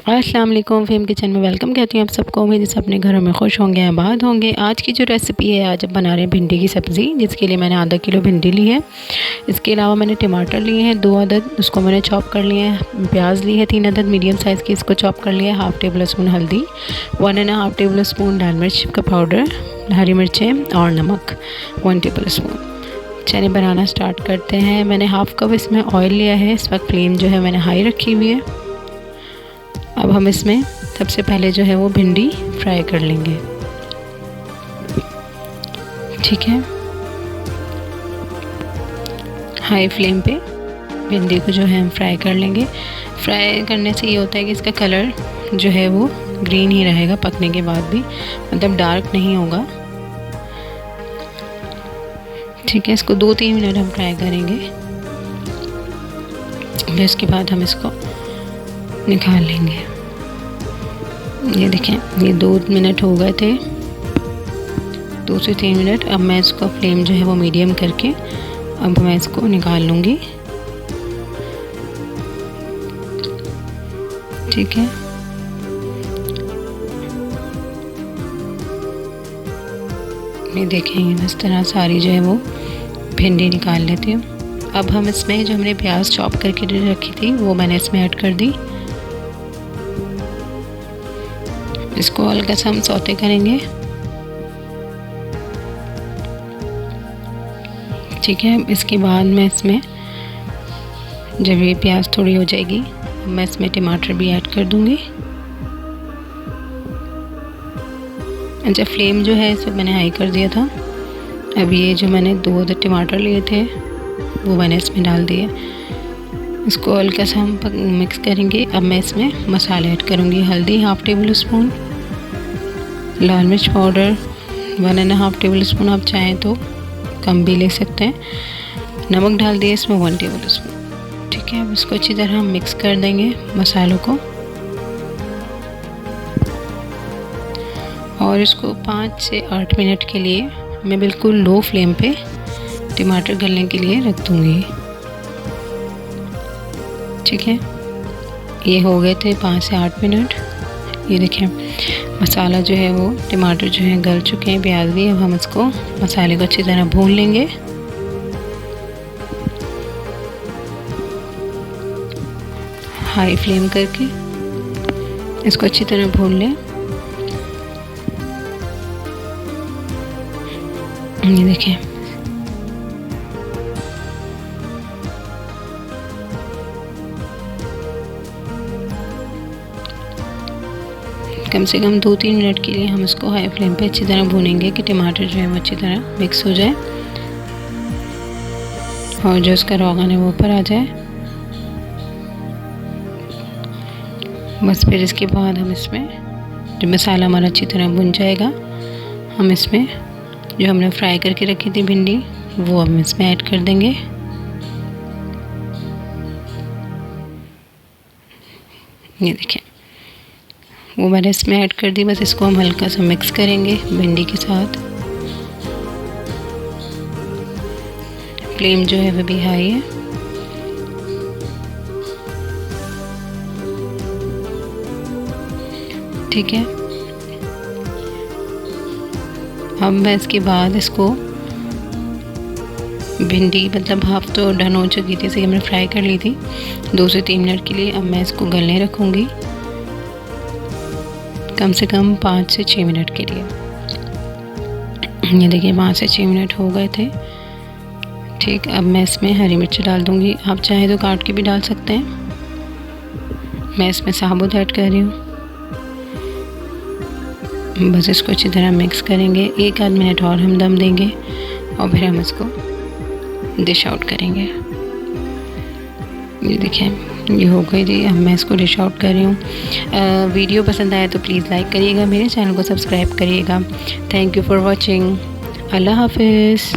अस्सलाम वालेकुम। फ़हीम किचन में वेलकम कहती हूँ आप सबको। उम्मीद है अपने घरों में खुश होंगे, आबाद होंगे। आज की जो रेसिपी है, आज हम बना रहे हैं भिंडी की सब्ज़ी, जिसके लिए मैंने आधा किलो भिंडी ली है। इसके अलावा मैंने टमाटर लिए हैं 2 अदद, उसको मैंने चॉप कर लिए हैं। प्याज ली है 3 अदद मीडियम साइज़ की, इसको चॉप कर लिया है। हाफ़ टेबल स्पून हल्दी, 1 1/2 टेबल स्पून लाल मिर्च का पाउडर, हरी मिर्चें और नमक 1 टेबल स्पून। चलिए बनाना स्टार्ट करते हैं। मैंने हाफ़ कप इसमें ऑयल लिया है। इस वक्त फ्लेम जो है मैंने हाई रखी हुई है। अब हम इसमें सबसे पहले जो है वो भिंडी फ्राई कर लेंगे। ठीक है, हाई फ्लेम पे भिंडी को जो है हम फ्राई कर लेंगे। फ्राई करने से ये होता है कि इसका कलर जो है वो ग्रीन ही रहेगा पकने के बाद भी, मतलब डार्क नहीं होगा। ठीक है, इसको 2-3 मिनट हम फ्राई करेंगे, फिर इसके बाद हम इसको निकाल लेंगे। ये देखें, ये 2 मिनट हो गए थे, 2 से 3 मिनट। अब मैं इसको फ्लेम जो है वो मीडियम करके अब मैं इसको निकाल लूँगी। ठीक है, ये देखें, इस तरह सारी जो है वो भिंडी निकाल लेती हूँ। अब हम इसमें जो हमने प्याज चॉप करके रखी थी वो मैंने इसमें ऐड कर दी। इसको हल्का सा हम सौते करेंगे। ठीक है, इसके बाद मैं इसमें जब ये प्याज थोड़ी हो जाएगी मैं इसमें टमाटर भी ऐड कर दूंगी। अच्छा, फ्लेम जो है इस वक्त मैंने हाई कर दिया था। अब ये जो मैंने 2 अदद टमाटर लिए थे वो मैंने इसमें डाल दिए। इसको हल्का सा हम मिक्स करेंगे। अब मैं इसमें मसाले ऐड करूँगी। हल्दी हाफ़ टेबल स्पून, लाल मिर्च पाउडर 1 1/2 टेबल स्पून, आप चाहें तो कम भी ले सकते हैं। नमक डाल दिए इसमें 1 टेबल स्पून। ठीक है, अब इसको अच्छी तरह हम मिक्स कर देंगे मसालों को, और इसको 5 से 8 मिनट के लिए मैं बिल्कुल लो फ्लेम पे टमाटर गलने के लिए रख दूँगी। ठीक है, ये हो गए थे 5 से 8 मिनट। ये देखें, मसाला जो है वो टमाटर जो है गल चुके हैं, प्याज भी। अब हम इसको मसाले को अच्छी तरह भून लेंगे। हाई फ्लेम करके इसको अच्छी तरह भून लें। ये देखें, कम से कम 2-3 मिनट के लिए हम इसको हाई फ्लेम पे अच्छी तरह भूनेंगे कि टमाटर जो है वो अच्छी तरह मिक्स हो जाए और जो उसका रोगन है वो ऊपर आ जाए। बस फिर इसके बाद हम इसमें जब मसाला हमारा अच्छी तरह भुन जाएगा, हम इसमें जो हमने फ्राई करके रखी थी भिंडी वो हम इसमें ऐड कर देंगे। ये देखें, वो मैंने इसमें ऐड कर दी। बस इसको हम हल्का सा मिक्स करेंगे भिंडी के साथ। फ्लेम जो है वो भी हाई है। ठीक है, अब मैं इसके बाद इसको भिंडी मतलब हाफ तो डन हो चुकी थी, इसे हमने फ्राई कर ली थी 2 से 3 मिनट के लिए। अब मैं इसको गलने रखूँगी कम से कम 5 से 6 मिनट के लिए। ये देखिए, 5 से 6 मिनट हो गए थे। ठीक, अब मैं इसमें हरी मिर्च डाल दूँगी। आप चाहे तो काट के भी डाल सकते हैं, मैं इसमें साबुत ऐड कर रही हूँ। बस इसको अच्छी तरह मिक्स करेंगे। 1-आध मिनट और हम दम देंगे और फिर हम इसको डिश आउट करेंगे। ये देखें, ये हो गई थी। अब मैं इसको डिश आउट कर रही हूँ। वीडियो पसंद आया तो प्लीज़ लाइक करिएगा, मेरे चैनल को सब्सक्राइब करिएगा। Thank you for watching. अल्लाह हाफिज़।